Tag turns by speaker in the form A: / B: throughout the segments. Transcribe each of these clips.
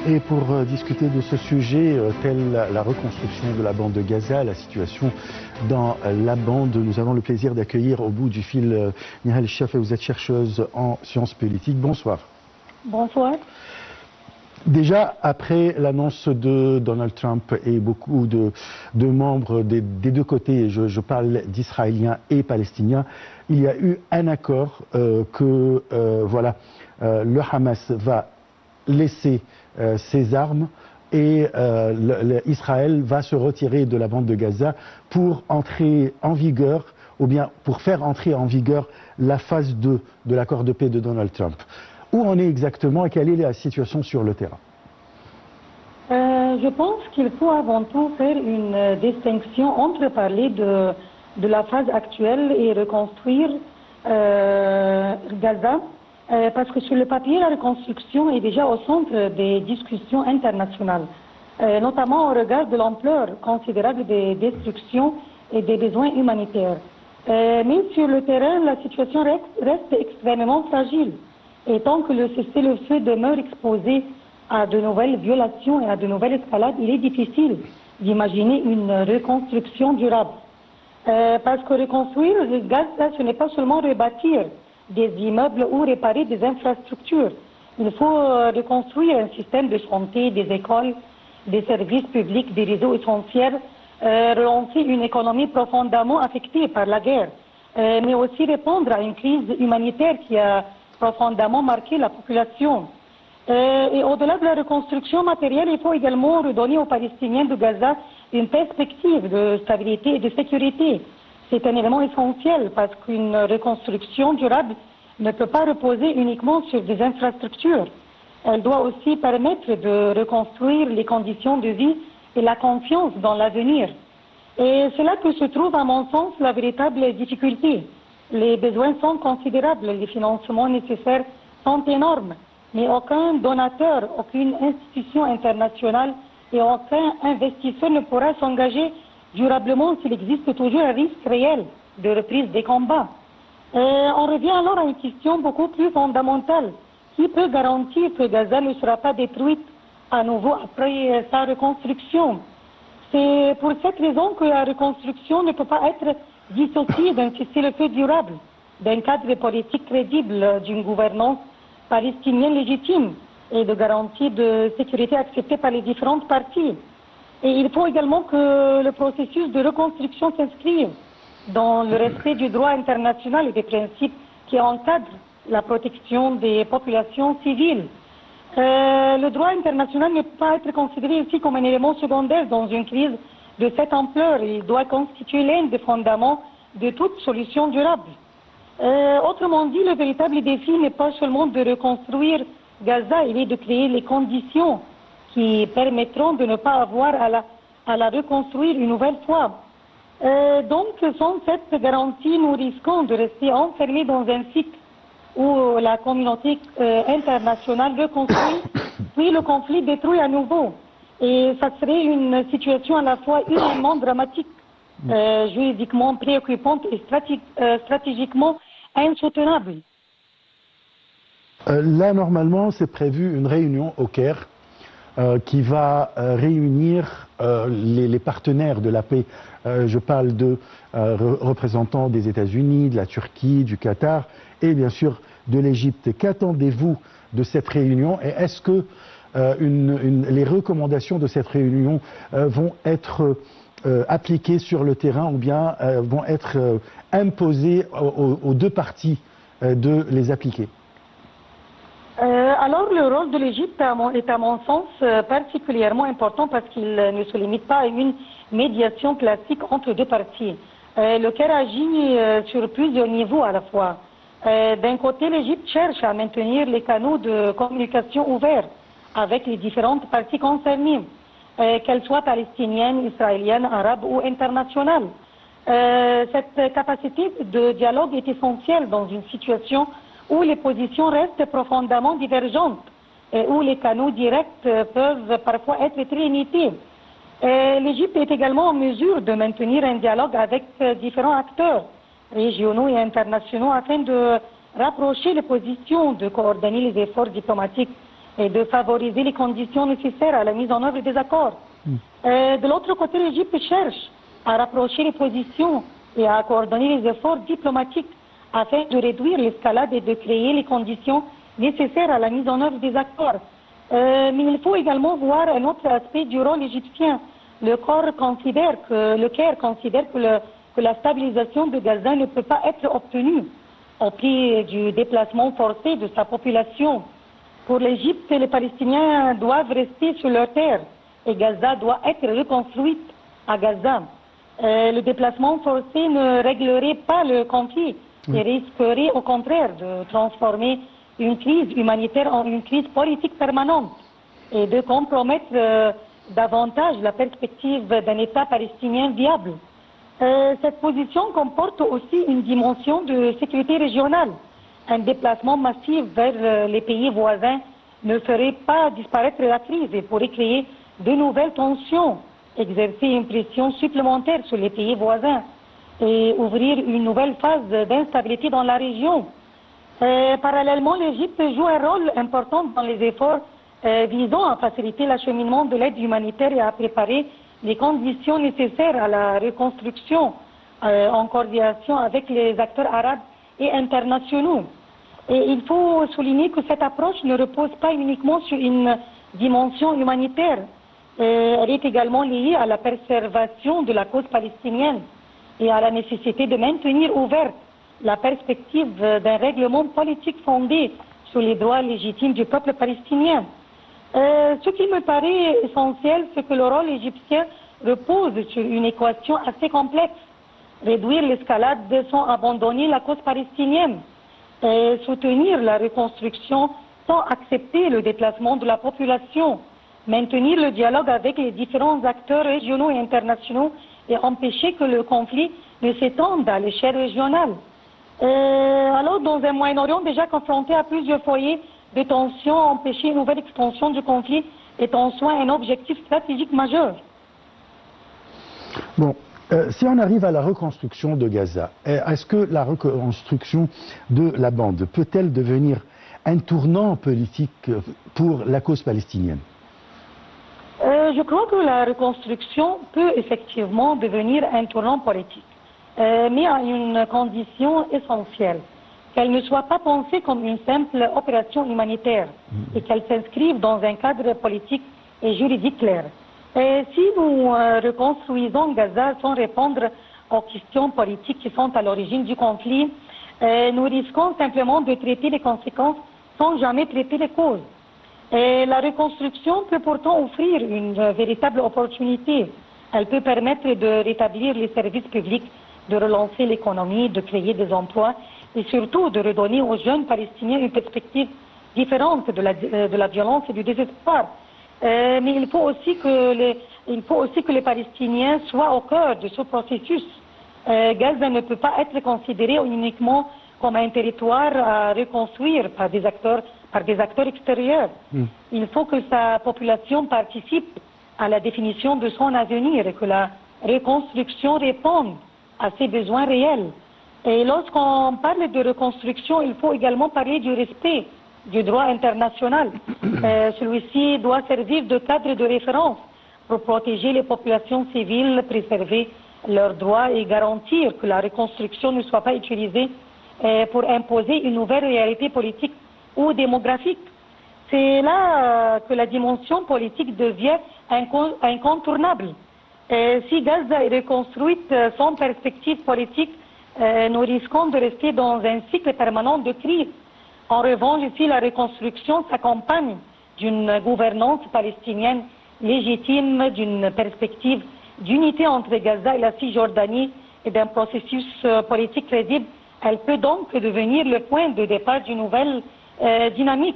A: Et pour discuter de ce sujet, telle la reconstruction de la bande de Gaza, la situation dans la bande, nous avons le plaisir d'accueillir au bout du fil Nihal Shafé, vous êtes chercheuse en sciences politiques. Bonsoir.
B: Bonsoir.
A: Déjà, après l'annonce de Donald Trump et beaucoup de membres des deux côtés, je parle d'Israéliens et Palestiniens, il y a eu un accord que le Hamas va laisser ses armes et Israël va se retirer de la bande de Gaza pour entrer en vigueur, ou bien pour faire entrer en vigueur la phase 2 de l'accord de paix de Donald Trump. Où on est exactement et quelle est la situation sur le terrain?
B: Je pense qu'il faut avant tout faire une distinction entre parler de la phase actuelle et reconstruire Gaza, parce que sur le papier, la reconstruction est déjà au centre des discussions internationales, notamment au regard de l'ampleur considérable des destructions et des besoins humanitaires. Mais sur le terrain, la situation reste extrêmement fragile. Et tant que le cessez-le-feu demeure exposé à de nouvelles violations et à de nouvelles escalades, il est difficile d'imaginer une reconstruction durable. Parce que reconstruire Gaza, ce n'est pas seulement rebâtir des immeubles ou réparer des infrastructures. Il faut reconstruire un système de santé, des écoles, des services publics, des réseaux essentiels, relancer une économie profondément affectée par la guerre, mais aussi répondre à une crise humanitaire qui a profondément marqué la population. Et au-delà de la reconstruction matérielle, il faut également redonner aux Palestiniens de Gaza une perspective de stabilité et de sécurité. C'est un élément essentiel parce qu'une reconstruction durable ne peut pas reposer uniquement sur des infrastructures. Elle doit aussi permettre de reconstruire les conditions de vie et la confiance dans l'avenir. Et c'est là que se trouve, à mon sens, la véritable difficulté. Les besoins sont considérables, les financements nécessaires sont énormes, mais aucun donateur, aucune institution internationale et aucun investisseur ne pourra s'engager durablement s'il existe toujours un risque réel de reprise des combats. On revient alors à une question beaucoup plus fondamentale. Qui peut garantir que Gaza ne sera pas détruite à nouveau après sa reconstruction? C'est pour cette raison que la reconstruction ne peut pas être dissociée d'un cessez-le-feu durable, d'un cadre politique crédible, d'une gouvernance palestinienne légitime et de garanties de sécurité acceptées par les différentes parties. Et il faut également que le processus de reconstruction s'inscrive dans le respect du droit international et des principes qui encadrent la protection des populations civiles. Le droit international ne peut pas être considéré ici comme un élément secondaire dans une crise de cette ampleur. Il doit constituer l'un des fondements de toute solution durable. Autrement dit, le véritable défi n'est pas seulement de reconstruire Gaza, il est de créer les conditions qui permettront de ne pas avoir à la reconstruire une nouvelle fois. Donc, sans cette garantie, nous risquons de rester enfermés dans un cycle où la communauté internationale reconstruit, puis le conflit détruit à nouveau. Et ça serait une situation à la fois humainement dramatique, juridiquement préoccupante et stratégiquement insoutenable.
A: Là, normalement, c'est prévu une réunion au Caire qui va réunir les partenaires de la paix. Je parle de représentants des États-Unis, de la Turquie, du Qatar et bien sûr de l'Égypte. Qu'attendez-vous de cette réunion et est-ce que les recommandations de cette réunion vont être appliquées sur le terrain ou bien vont être imposées aux deux parties de les appliquer?
B: Alors, le rôle de l'Égypte est à mon sens particulièrement important parce qu'il ne se limite pas à une médiation classique entre deux parties. Le Caire agit sur plusieurs niveaux à la fois. D'un côté, l'Égypte cherche à maintenir les canaux de communication ouverts avec les différentes parties concernées, qu'elles soient palestiniennes, israéliennes, arabes ou internationales. Cette capacité de dialogue est essentielle dans une situation où les positions restent profondément divergentes et où les canaux directs peuvent parfois être très limités. L'Égypte est également en mesure de maintenir un dialogue avec différents acteurs régionaux et internationaux afin de rapprocher les positions, de coordonner les efforts diplomatiques et de favoriser les conditions nécessaires à la mise en œuvre des accords. De l'autre côté, l'Égypte cherche à rapprocher les positions et à coordonner les efforts diplomatiques afin de réduire l'escalade et de créer les conditions nécessaires à la mise en œuvre des accords. Mais il faut également voir un autre aspect du rôle égyptien. Le Caire considère que la stabilisation de Gaza ne peut pas être obtenue au prix du déplacement forcé de sa population. Pour l'Égypte, les Palestiniens doivent rester sur leur terre et Gaza doit être reconstruite à Gaza. Le déplacement forcé ne réglerait pas le conflit et risquerait au contraire de transformer une crise humanitaire en une crise politique permanente et de compromettre davantage la perspective d'un État palestinien viable. Cette position comporte aussi une dimension de sécurité régionale. Un déplacement massif vers les pays voisins ne ferait pas disparaître la crise et pourrait créer de nouvelles tensions, exercer une pression supplémentaire sur les pays voisins et ouvrir une nouvelle phase d'instabilité dans la région. Parallèlement, l'Égypte joue un rôle important dans les efforts visant à faciliter l'acheminement de l'aide humanitaire et à préparer les conditions nécessaires à la reconstruction en coordination avec les acteurs arabes et internationaux. Et il faut souligner que cette approche ne repose pas uniquement sur une dimension humanitaire. Elle est également liée à la préservation de la cause palestinienne et à la nécessité de maintenir ouverte la perspective d'un règlement politique fondé sur les droits légitimes du peuple palestinien. Ce qui me paraît essentiel, c'est que le rôle égyptien repose sur une équation assez complexe. Réduire l'escalade sans abandonner la cause palestinienne, soutenir la reconstruction sans accepter le déplacement de la population, maintenir le dialogue avec les différents acteurs régionaux et internationaux et empêcher que le conflit ne s'étende à l'échelle régionale. Alors, dans un Moyen-Orient déjà confronté à plusieurs foyers de tension, empêcher une nouvelle extension du conflit est en soi un objectif stratégique majeur.
A: Bon, si on arrive à la reconstruction de Gaza, est-ce que la reconstruction de la bande peut-elle devenir un tournant politique pour la cause palestinienne?
B: Je crois que la reconstruction peut effectivement devenir un tournant politique, mais à une condition essentielle, qu'elle ne soit pas pensée comme une simple opération humanitaire et qu'elle s'inscrive dans un cadre politique et juridique clair. Si nous reconstruisons Gaza sans répondre aux questions politiques qui sont à l'origine du conflit, nous risquons simplement de traiter les conséquences sans jamais traiter les causes. La reconstruction peut pourtant offrir une véritable opportunité. Elle peut permettre de rétablir les services publics, de relancer l'économie, de créer des emplois et surtout de redonner aux jeunes Palestiniens une perspective différente de la violence et du désespoir. Mais il faut aussi que les Palestiniens soient au cœur de ce processus. Gaza ne peut pas être considéré uniquement comme un territoire à reconstruire par des acteurs extérieurs. Il faut que sa population participe à la définition de son avenir et que la reconstruction réponde à ses besoins réels. Et lorsqu'on parle de reconstruction, il faut également parler du respect du droit international. Celui-ci doit servir de cadre de référence pour protéger les populations civiles, préserver leurs droits et garantir que la reconstruction ne soit pas utilisée pour imposer une nouvelle réalité politique ou démographique. C'est là que la dimension politique devient incontournable. Si Gaza est reconstruite sans perspective politique, nous risquons de rester dans un cycle permanent de crise. En revanche, si la reconstruction s'accompagne d'une gouvernance palestinienne légitime, d'une perspective d'unité entre Gaza et la Cisjordanie et d'un processus politique crédible, elle peut donc devenir le point de départ d'une nouvelle dynamique.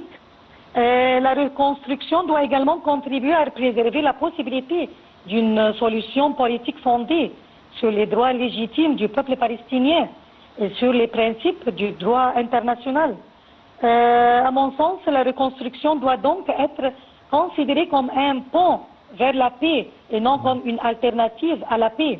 B: La reconstruction doit également contribuer à préserver la possibilité d'une solution politique fondée sur les droits légitimes du peuple palestinien et sur les principes du droit international. À mon sens, la reconstruction doit donc être considérée comme un pont vers la paix et non comme une alternative à la paix.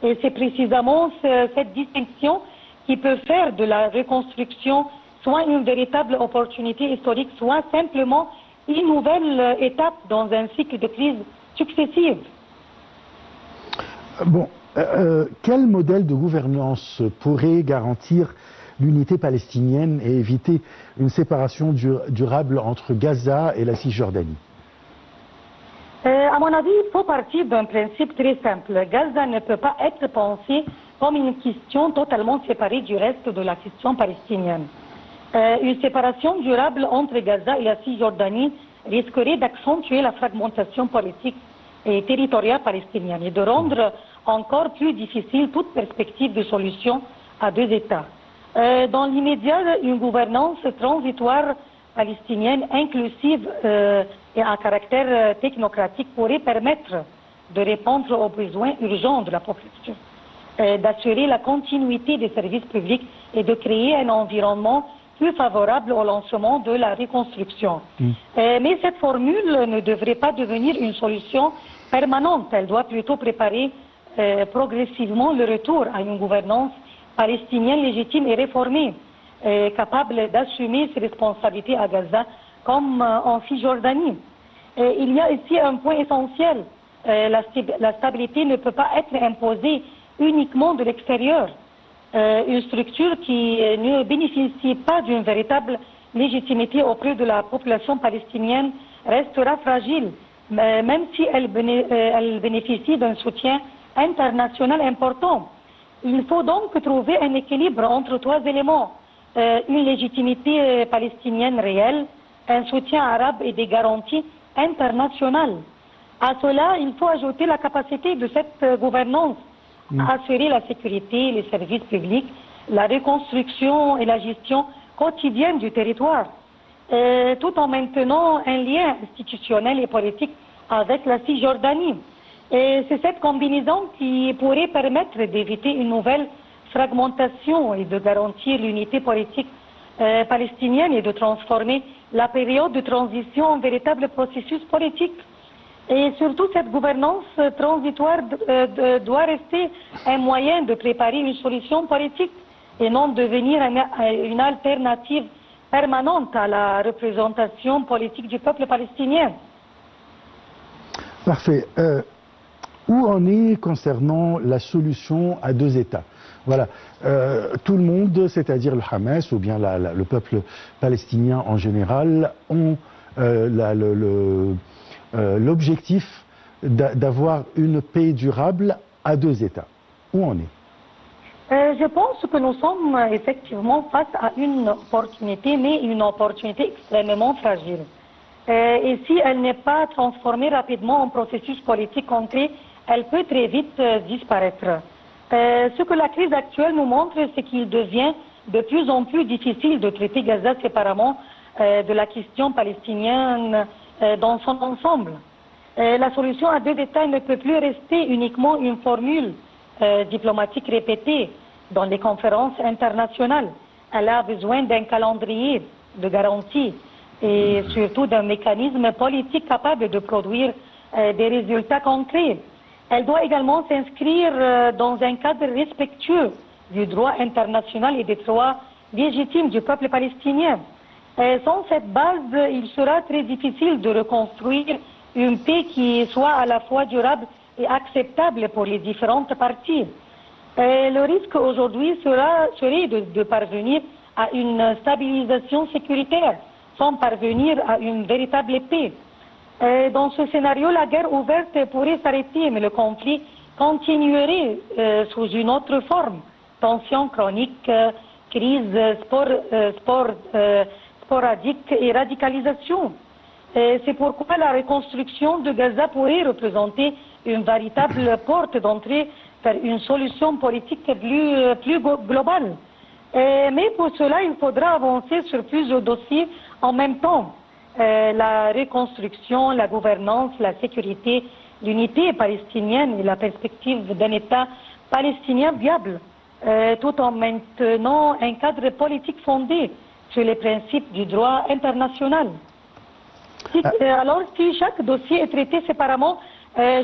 B: Et c'est précisément cette distinction qui peut faire de la reconstruction soit une véritable opportunité historique, soit simplement une nouvelle étape dans un cycle de crise successive.
A: Bon, quel modèle de gouvernance pourrait garantir l'unité palestinienne et éviter une séparation durable entre Gaza et la Cisjordanie?
B: À mon avis, il faut partir d'un principe très simple. Gaza ne peut pas être pensé comme une question totalement séparée du reste de la question palestinienne. Une séparation durable entre Gaza et la Cisjordanie risquerait d'accentuer la fragmentation politique et territoriale palestinienne et de rendre encore plus difficile toute perspective de solution à deux États. Dans l'immédiat, une gouvernance transitoire palestinienne inclusive et à caractère technocratique pourrait permettre de répondre aux besoins urgents de la population, d'assurer la continuité des services publics et de créer un environnement plus favorable au lancement de la reconstruction. Mais cette formule ne devrait pas devenir une solution permanente. Elle doit plutôt préparer progressivement le retour à une gouvernance palestinienne légitime et réformée, capable d'assumer ses responsabilités à Gaza comme en Cisjordanie. Il y a ici un point essentiel. La stabilité ne peut pas être imposée uniquement de l'extérieur. Une structure qui ne bénéficie pas d'une véritable légitimité auprès de la population palestinienne restera fragile, même si elle bénéficie d'un soutien international important. Il faut donc trouver un équilibre entre trois éléments. Une légitimité palestinienne réelle, un soutien arabe et des garanties internationales. À cela, il faut ajouter la capacité de cette gouvernance à assurer la sécurité, les services publics, la reconstruction et la gestion quotidienne du territoire, tout en maintenant un lien institutionnel et politique avec la Cisjordanie. Et c'est cette combinaison qui pourrait permettre d'éviter une nouvelle fragmentation et de garantir l'unité politique palestinienne et de transformer la période de transition en véritable processus politique. Et surtout, cette gouvernance transitoire doit rester un moyen de préparer une solution politique et non devenir une alternative permanente à la représentation politique du peuple palestinien.
A: Parfait. Où en est concernant la solution à deux États? Voilà, tout le monde, c'est-à-dire le Hamas ou bien le peuple palestinien en général, ont l'objectif d'avoir une paix durable à deux États. Où en est?
B: Je pense que nous sommes effectivement face à une opportunité, mais une opportunité extrêmement fragile. Et si elle n'est pas transformée rapidement en processus politique concret, elle peut très vite disparaître. Ce que la crise actuelle nous montre, c'est qu'il devient de plus en plus difficile de traiter Gaza séparément de la question palestinienne dans son ensemble. La solution à deux États ne peut plus rester uniquement une formule diplomatique répétée dans les conférences internationales. Elle a besoin d'un calendrier de garantie et surtout d'un mécanisme politique capable de produire des résultats concrets. Elle doit également s'inscrire dans un cadre respectueux du droit international et des droits légitimes du peuple palestinien. Sans cette base, il sera très difficile de reconstruire une paix qui soit à la fois durable et acceptable pour les différentes parties. Le risque aujourd'hui serait de parvenir à une stabilisation sécuritaire sans parvenir à une véritable paix. Dans ce scénario, la guerre ouverte pourrait s'arrêter, mais le conflit continuerait sous une autre forme. Tensions chroniques, crise sporadique et radicalisation. C'est pourquoi la reconstruction de Gaza pourrait représenter une véritable porte d'entrée vers une solution politique plus globale. Mais pour cela, il faudra avancer sur plusieurs dossiers en même temps. La reconstruction, la gouvernance, la sécurité, l'unité palestinienne et la perspective d'un État palestinien viable, tout en maintenant un cadre politique fondé sur les principes du droit international. Alors, si chaque dossier est traité séparément,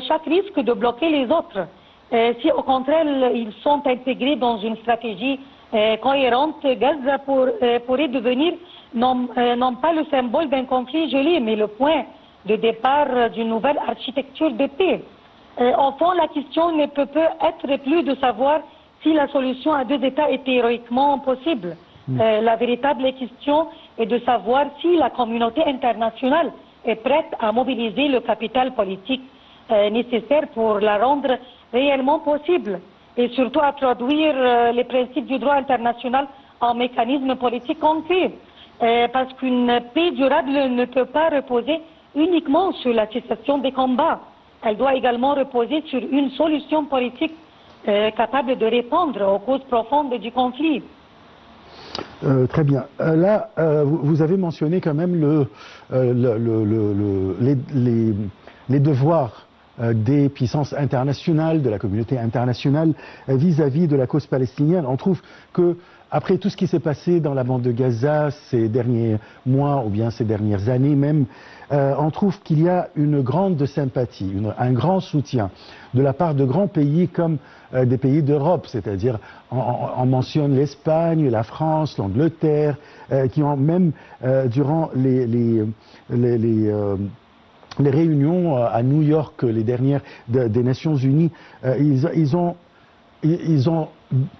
B: chaque risque de bloquer les autres. Si au contraire, ils sont intégrés dans une stratégie cohérente, Gaza pourrait devenir non pas le symbole d'un conflit gelé, mais le point de départ d'une nouvelle architecture de paix. Au fond, la question ne peut être plus de savoir si la solution à 2 États est théoriquement possible. La véritable question est de savoir si la communauté internationale est prête à mobiliser le capital politique nécessaire pour la rendre réellement possible et surtout à traduire les principes du droit international en mécanismes politiques concrets. Parce qu'une paix durable ne peut pas reposer uniquement sur la cessation des combats. Elle doit également reposer sur une solution politique capable de répondre aux causes profondes du conflit.
A: Très bien. Là, vous avez mentionné quand même les devoirs des puissances internationales, de la communauté internationale vis-à-vis de la cause palestinienne. On trouve que après tout ce qui s'est passé dans la bande de Gaza ces derniers mois ou bien ces dernières années même, on trouve qu'il y a une grande sympathie, un grand soutien de la part de grands pays comme des pays d'Europe, c'est-à-dire on mentionne l'Espagne, la France, l'Angleterre, qui ont même durant les réunions à New York, les dernières des Nations Unies, ils ont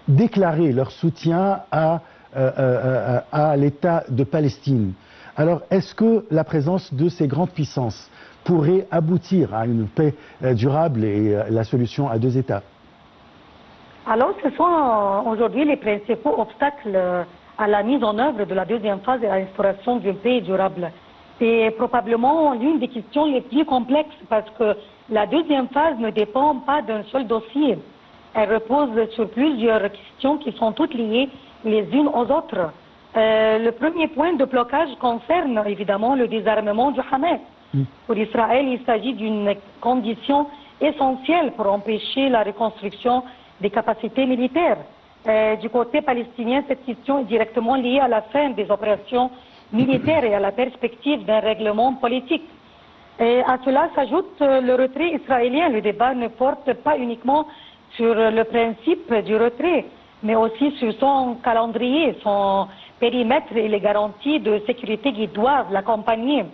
A: déclaré leur soutien à l'État de Palestine. Alors, est-ce que la présence de ces grandes puissances pourrait aboutir à une paix durable et la solution à 2 États?
B: Alors, ce sont aujourd'hui les principaux obstacles à la mise en œuvre de la deuxième phase et à l'instauration d'une paix durable. C'est probablement l'une des questions les plus complexes parce que la deuxième phase ne dépend pas d'un seul dossier. Elle repose sur plusieurs questions qui sont toutes liées les unes aux autres. Le premier point de blocage concerne évidemment le désarmement du Hamas. Pour Israël, il s'agit d'une condition essentielle pour empêcher la reconstruction des capacités militaires. Du côté palestinien, cette question est directement liée à la fin des opérations militaires et à la perspective d'un règlement politique. Et à cela s'ajoute le retrait israélien. Le débat ne porte pas uniquement sur le principe du retrait, mais aussi sur son calendrier, son périmètre et les garanties de sécurité qui doivent l'accompagner.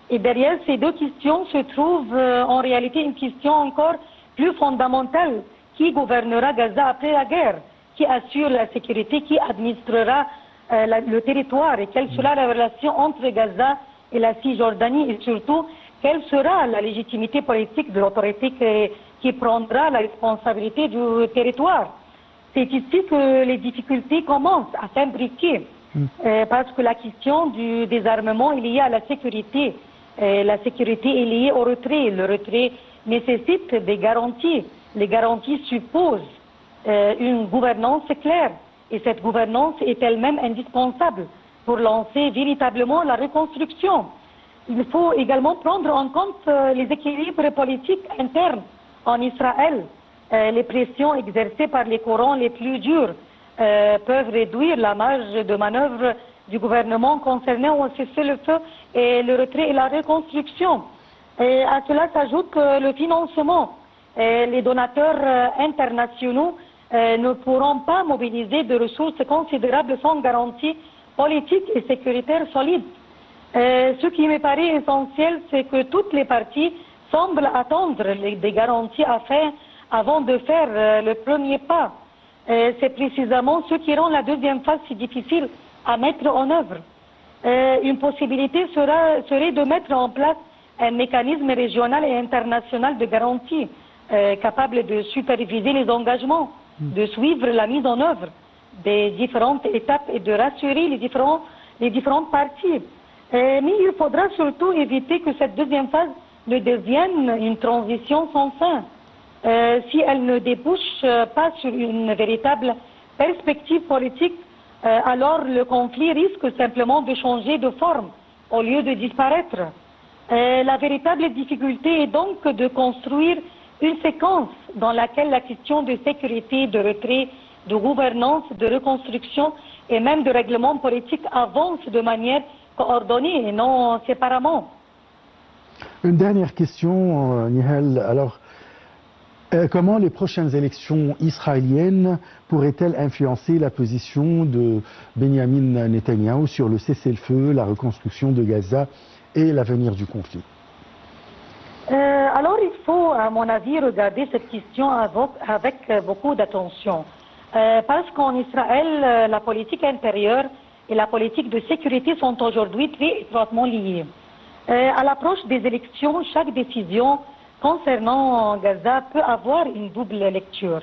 B: Et derrière ces deux questions se trouve en réalité une question encore plus fondamentale. Qui gouvernera Gaza après la guerre? Qui assure la sécurité? Qui administrera le territoire? Et quelle sera la relation entre Gaza et la Cisjordanie? Et surtout, quelle sera la légitimité politique de l'autorité qui prendra la responsabilité du territoire? C'est ici que les difficultés commencent à s'imbriquer. Parce que la question du désarmement est liée à la sécurité. La sécurité est liée au retrait. Le retrait nécessite des garanties. Les garanties supposent une gouvernance claire. Et cette gouvernance est elle-même indispensable pour lancer véritablement la reconstruction. Il faut également prendre en compte les équilibres politiques internes en Israël. Les pressions exercées par les courants les plus durs peuvent réduire la marge de manœuvre du gouvernement concernant au cessez-le-feu et le retrait et la reconstruction. Et à cela s'ajoute le financement. Les donateurs internationaux ne pourront pas mobiliser de ressources considérables sans garantie politique et sécuritaire solide. Ce qui me paraît essentiel, c'est que toutes les parties semblent attendre des garanties avant de faire le premier pas. C'est précisément ce qui rend la deuxième phase si difficile à mettre en œuvre. Une possibilité serait de mettre en place un mécanisme régional et international de garantie capable de superviser les engagements, de suivre la mise en œuvre des différentes étapes et de rassurer les différentes parties. Mais il faudra surtout éviter que cette deuxième phase ne devienne une transition sans fin. Si elle ne débouche pas sur une véritable perspective politique, alors le conflit risque simplement de changer de forme au lieu de disparaître. La véritable difficulté est donc de construire une séquence dans laquelle la question de sécurité, de retrait, de gouvernance, de reconstruction et même de règlement politique avance de manière coordonnée et non séparément.
A: Une dernière question, Nihal. Alors, Comment les prochaines élections israéliennes pourraient-elles influencer la position de Benjamin Netanyahou sur le cessez-le-feu, la reconstruction de Gaza et l'avenir du conflit?
B: Alors il faut, à mon avis, regarder cette question avec beaucoup d'attention. Parce qu'en Israël, la politique intérieure et la politique de sécurité sont aujourd'hui très étroitement liées. À l'approche des élections, chaque décision concernant Gaza peut avoir une double lecture.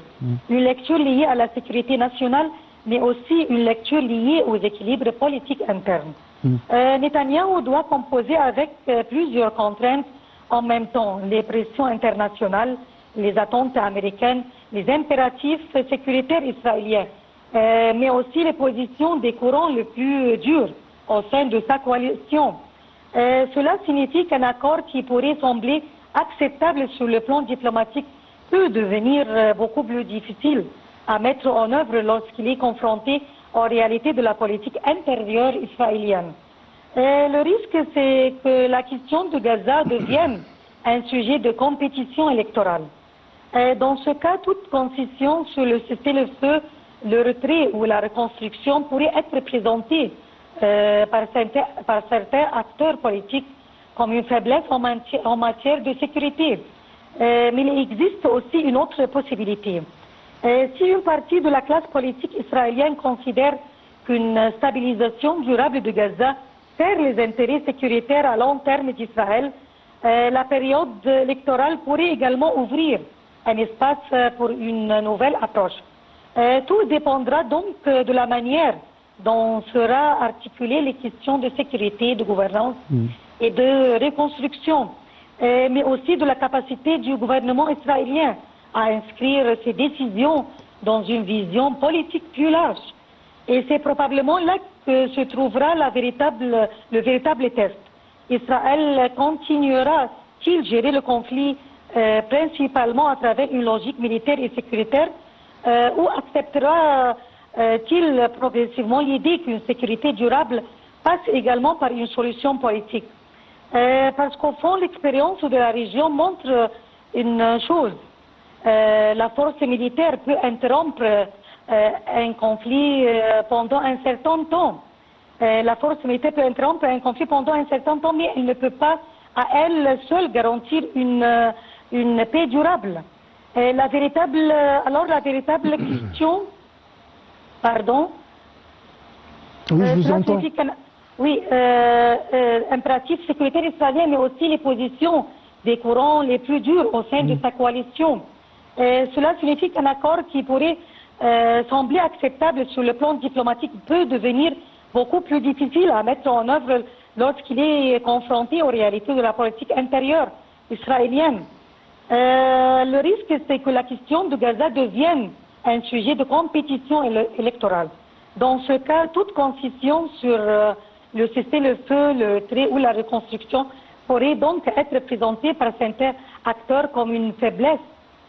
B: Une lecture liée à la sécurité nationale, mais aussi une lecture liée aux équilibres politiques internes. Netanyahou doit composer avec plusieurs contraintes en même temps, les pressions internationales, les attentes américaines, les impératifs sécuritaires israéliens, mais aussi les positions des courants les plus durs au sein de sa coalition. Cela signifie qu'un accord qui pourrait sembler acceptable sur le plan diplomatique peut devenir beaucoup plus difficile à mettre en œuvre lorsqu'il est confronté aux réalités de la politique intérieure israélienne. Le risque, c'est que la question de Gaza devienne un sujet de compétition électorale. Dans ce cas, toute concession sur le cessez-le-feu, le retrait ou la reconstruction pourrait être présentée par certains acteurs politiques comme une faiblesse en matière de sécurité. Mais il existe aussi une autre possibilité. Si une partie de la classe politique israélienne considère qu'une stabilisation durable de Gaza sert les intérêts sécuritaires à long terme d'Israël, la période électorale pourrait également ouvrir un espace pour une nouvelle approche. Tout dépendra donc de la manière dont sera articulées les questions de sécurité, de gouvernance et de reconstruction, mais aussi de la capacité du gouvernement israélien à inscrire ses décisions dans une vision politique plus large. Et c'est probablement là que se trouvera le véritable test. Israël continuera-t-il gérer le conflit principalement à travers une logique militaire et sécuritaire ou acceptera-t-il progressivement l'idée qu'une sécurité durable passe également par une solution politique? Parce qu'au fond, l'expérience de la région montre une chose. La force militaire peut interrompre un conflit pendant un certain temps. La force militaire peut interrompre un conflit pendant un certain temps, mais elle ne peut pas à elle seule garantir une paix durable. La véritable question, pardon,
A: oui, je vous entends.
B: Oui, impératif sécuritaire israélien, mais aussi les positions des courants les plus durs au sein de sa coalition. Cela signifie qu'un accord qui pourrait sembler acceptable sur le plan diplomatique peut devenir beaucoup plus difficile à mettre en œuvre lorsqu'il est confronté aux réalités de la politique intérieure israélienne. Le risque, c'est que la question de Gaza devienne un sujet de compétition électorale. Dans ce cas, toute concession sur le cessez-le-feu, le retrait ou la reconstruction pourrait donc être présentée par certains acteurs comme une faiblesse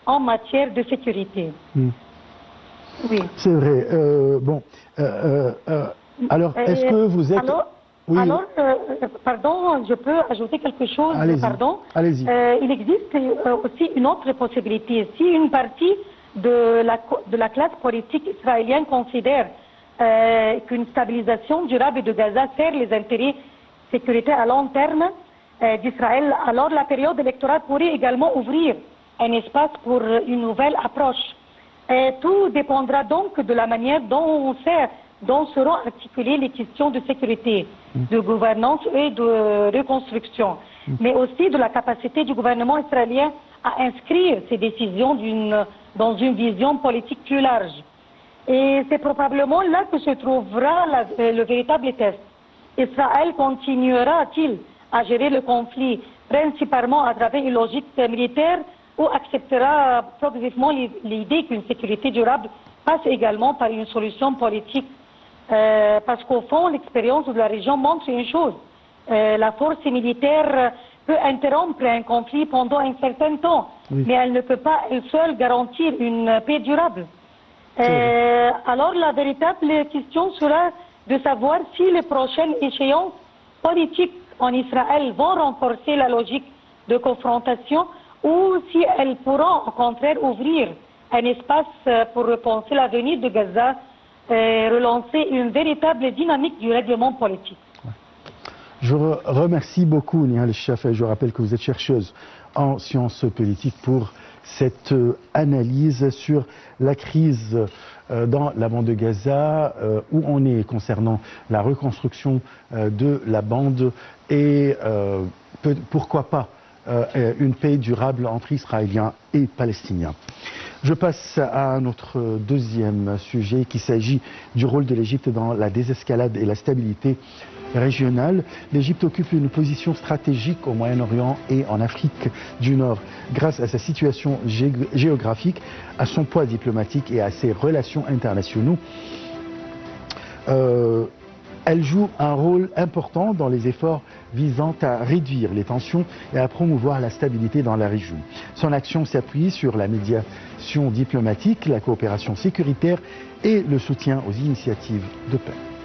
B: en matière de sécurité. Oui.
A: C'est vrai. Alors, est-ce que vous êtes...
B: Pardon, je peux ajouter quelque chose? Pardon.
A: Allez-y.
B: Il existe aussi une autre possibilité. Si une partie de la classe politique israélienne considère qu'une stabilisation durable de Gaza sert les intérêts sécuritaires à long terme d'Israël, alors la période électorale pourrait également ouvrir un espace pour une nouvelle approche. Tout dépendra donc de la manière dont seront articulées les questions de sécurité, de gouvernance et de reconstruction, mais aussi de la capacité du gouvernement israélien à inscrire ses décisions dans une vision politique plus large. Et c'est probablement là que se trouvera le véritable test. Israël continuera-t-il à gérer le conflit principalement à travers une logique militaire ou acceptera progressivement l'idée qu'une sécurité durable passe également par une solution politique? Parce qu'au fond, l'expérience de la région montre une chose. La force militaire peut interrompre un conflit pendant un certain temps, mais elle ne peut pas elle seule garantir une paix durable. Alors la véritable question sera de savoir si les prochaines échéances politiques en Israël vont renforcer la logique de confrontation ou si elles pourront au contraire ouvrir un espace pour repenser l'avenir de Gaza et relancer une véritable dynamique du règlement politique.
A: Je remercie beaucoup Nihal Chef et je rappelle que vous êtes chercheuse en sciences politiques pour cette analyse sur la crise dans la bande de Gaza, où on est concernant la reconstruction de la bande et pourquoi pas une paix durable entre Israéliens et Palestiniens. Je passe à notre deuxième sujet qui s'agit du rôle de l'Égypte dans la désescalade et la stabilité régionale. L'Égypte occupe une position stratégique au Moyen-Orient et en Afrique du Nord grâce à sa situation géographique, à son poids diplomatique et à ses relations internationaux. Elle joue un rôle important dans les efforts visant à réduire les tensions et à promouvoir la stabilité dans la région. Son action s'appuie sur la médiation diplomatique, la coopération sécuritaire et le soutien aux initiatives de paix.